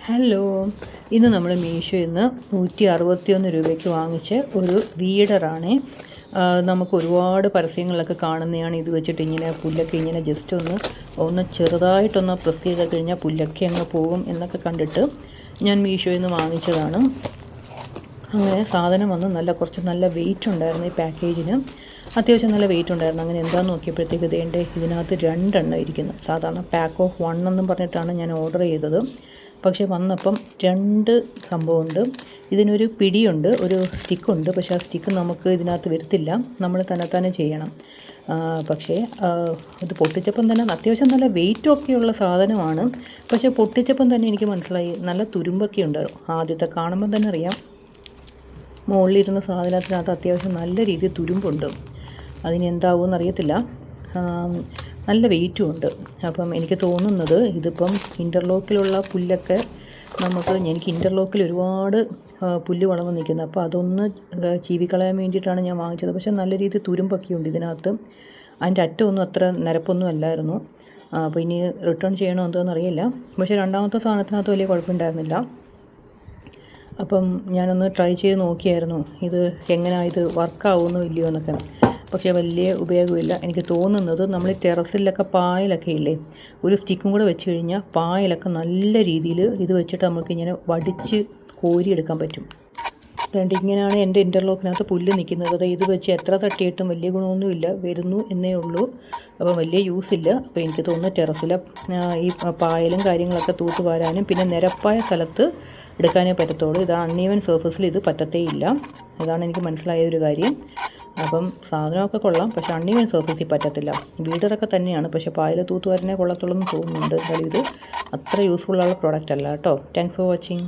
Hello, ഇന്ന് നമ്മൾ മീഷോയിൽ നിന്ന് 161 രൂപയ്ക്ക് വാങ്ങിച്ച ഒരു വീഡറാണ്. നമുക്ക് ഒരുപാട് പരസ്യങ്ങളിലൊക്കെ കാണുന്നതാണ്. ഇത് വെച്ചിട്ട് ഇങ്ങനെ പുല്ലൊക്കെ ഇങ്ങനെ ജസ്റ്റ് ഒന്ന് ചെറുതായിട്ടൊന്ന് പ്രസ് ചെയ്ത് കഴിഞ്ഞാൽ പുല്ലൊക്കെ അങ്ങ് പോകും എന്നൊക്കെ കണ്ടിട്ട് ഞാൻ മീഷോയിൽ നിന്ന് വാങ്ങിച്ചതാണ്. അങ്ങനെ സാധനം വന്ന് കുറച്ച് നല്ല വെയിറ്റ് ഉണ്ടായിരുന്നു. ഈ പാക്കേജിന് അത്യാവശ്യം നല്ല വെയിറ്റ് ഉണ്ടായിരുന്നു. അങ്ങനെ എന്താണെന്ന് നോക്കിയപ്പോഴത്തേക്ക് ഇതിനകത്ത് 2 എണ്ണം ഇരിക്കുന്നു. സാധാരണ പാക്ക് ഓഫ് 1 എന്നും പറഞ്ഞിട്ടാണ് ഞാൻ ഓർഡർ ചെയ്തത്. പക്ഷേ വന്നപ്പം 2 സംഭവമുണ്ട്. ഇതിനൊരു പിടിയുണ്ട്, ഒരു സ്റ്റിക്കുണ്ട്. പക്ഷേ ആ സ്റ്റിക്ക് നമുക്ക് ഇതിനകത്ത് വരത്തില്ല, നമ്മൾ തന്നെ ചെയ്യണം. പക്ഷേ ഇത് പൊട്ടിച്ചപ്പം തന്നെ അത്യാവശ്യം നല്ല വെയിറ്റൊക്കെയുള്ള സാധനമാണ്. പക്ഷേ പൊട്ടിച്ചപ്പം തന്നെ എനിക്ക് മനസ്സിലായി നല്ല തുരുമ്പൊക്കെ ഉണ്ട്. ആദ്യത്തെ കാണുമ്പം തന്നെ അറിയാം, മുകളിലിരുന്ന സാധനത്തിനകത്ത് അത്യാവശ്യം നല്ല രീതിയിൽ തുരുമ്പുണ്ട്. അതിന് എന്താവുമെന്ന് അറിയത്തില്ല. നല്ല വെയിറ്റും ഉണ്ട്. അപ്പം എനിക്ക് തോന്നുന്നത് ഇതിപ്പം ഇൻ്റർലോക്കിലുള്ള പുല്ലൊക്കെ എനിക്ക് ഇൻ്റർലോക്കിൽ ഒരുപാട് പുല്ല് വളർന്ന് നിൽക്കുന്നത്. അപ്പോൾ അതൊന്ന് ചീവിക്കളയാൻ വേണ്ടിയിട്ടാണ് ഞാൻ വാങ്ങിച്ചത്. പക്ഷേ നല്ല രീതിയിൽ തുരുമ്പൊക്കെ ഉണ്ട് ഇതിനകത്ത്. അതിൻ്റെ അറ്റമൊന്നും അത്ര നിരപ്പൊന്നും അല്ലായിരുന്നു. അപ്പോൾ ഇനി റിട്ടേൺ ചെയ്യണോ എന്തോന്ന് അറിയില്ല. പക്ഷേ രണ്ടാമത്തെ സാധനത്തിനകത്ത് വലിയ കുഴപ്പമുണ്ടായിരുന്നില്ല. അപ്പം ഞാനൊന്ന് ട്രൈ ചെയ്ത് നോക്കിയായിരുന്നു ഇത് എങ്ങനെയാണ്, ഇത് വർക്കാവുമോ ഇല്ലയോ എന്നൊക്കെ. പക്ഷേ വലിയ ഉപയോഗമില്ല. എനിക്ക് തോന്നുന്നത് നമ്മൾ ഈ ടെറസിലൊക്കെ പായലൊക്കെ ഇല്ലേ, ഒരു സ്റ്റിക്കും കൂടെ വെച്ച് കഴിഞ്ഞാൽ പായലൊക്കെ നല്ല രീതിയിൽ ഇത് വെച്ചിട്ട് നമുക്കിങ്ങനെ വടിച്ച് കോരിയെടുക്കാൻ പറ്റും. അതുകൊണ്ട് ഇങ്ങനെയാണ് എൻ്റെ ഇൻ്റർലോക്കിനകത്ത് പുല്ല് നിൽക്കുന്നത്. ഇത് വെച്ച് എത്ര തട്ടിയിട്ടും വലിയ ഗുണമൊന്നുമില്ല, വരുന്നു എന്നേ ഉള്ളൂ. അപ്പോൾ വലിയ യൂസില്ല. അപ്പോൾ എനിക്ക് തോന്നുന്നു ടെറസിലെ ഈ പായലും കാര്യങ്ങളൊക്കെ തൂത്ത് വാരാനും പിന്നെ നിരപ്പായ സ്ഥലത്ത് എടുക്കാനേ പറ്റത്തുള്ളൂ. ഇത് അൺഈവൻ സർഫസിൽ ഇത് പറ്റത്തേയില്ല. ഇതാണ് എനിക്ക് മനസ്സിലായ ഒരു കാര്യം. അപ്പം സാധനമൊക്കെ കൊള്ളാം, പക്ഷേ അൺഈവൻ സർഫസിൽ പറ്റത്തില്ല. വീടറൊക്കെ തന്നെയാണ്, പക്ഷേ പായൽ തൂത്ത് വാരാനേ കൊള്ളത്തുള്ളൂ എന്ന് തോന്നുന്നുണ്ട്. എന്തായാലും ഇത് അത്ര യൂസ്ഫുള്ളായുള്ള പ്രോഡക്റ്റ് അല്ല കേട്ടോ. Thanks for watching.